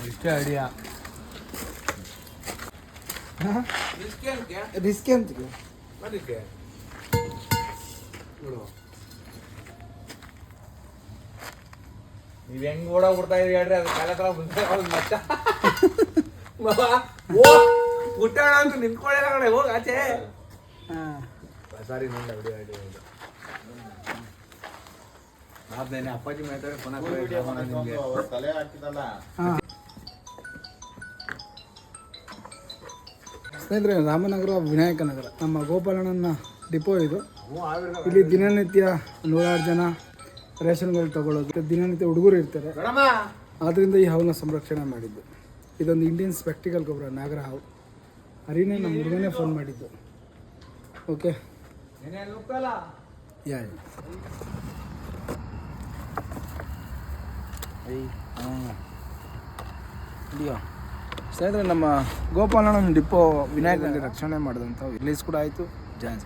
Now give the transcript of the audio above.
ಇಷ್ಟೇ ಐಡಿಯಾ. ರಿಸ್ಕೆ ಅಂತಿಗೆ ಅದಕ್ಕೆ ನೀವು ಹೆಂಗ್ ಓಡಾಗ್ಬಿಡ್ತಾ ಇದೀರಿ ಹೇಳ್ರಿ. ಅದು ಕಾಲ ತರ ಮಚ್ಚ ಹುಟ್ಟಾಡ ಅಂತ ನಿಂತ್ಕೊಳ್ಳಿಲ್ಲ ಕಡೆ ಹೋಗಿ ಆಚೆ. ಸಾರಿ ನೋಡ ವಿಡಿಯೋ ಐಡಿಯಾ ಆದ್ನೇನೆ ಅಪ್ಪಾಜಿ ಮಾತಾಡಿ ಪುನಃ ನಿಮಗೆ ತಲೆ ಹಾಕಿದಲ್ಲ. ಸ್ನೇಹಿತರೆ, ರಾಮನಗರ ವಿನಾಯಕ ನಗರ ನಮ್ಮ ಗೋಪಾಲಣ್ಣನ ಡಿಪೋ ಇದು. ಇಲ್ಲಿ ದಿನನಿತ್ಯ 106 ಜನ ರೇಷನ್ಗಳು ತಗೊಳ್ಳೋದು, ದಿನನಿತ್ಯ ಹುಡುಗರು ಇರ್ತಾರೆ. ಆದ್ದರಿಂದ ಈ ಹಾವನ್ನ ಸಂರಕ್ಷಣೆ ಮಾಡಿದ್ದು. ಇದೊಂದು ಇಂಡಿಯನ್ ಸ್ಪೆಕ್ಟಿಕಲ್ ಗೊಬ್ಬರ, ನಾಗರ ಹಾವು. ಹರಿನೇ ನಮ್ಮ ಹುಡುಗನೇ ಫೋನ್ ಮಾಡಿದ್ದು. ಓಕೆ ಯಾ ಸ್ನೇಹಿತರೆ, ನಮ್ಮ ಗೋಪಾಲಣ್ಣನ ಡಿಪೋ ವಿನಾಯಕನಲ್ಲಿ ರಕ್ಷಣೆ ಮಾಡಿದಂಥ ರಿಲೀಸ್ ಕೂಡ ಆಯಿತು. ಜಾನ್ಸ್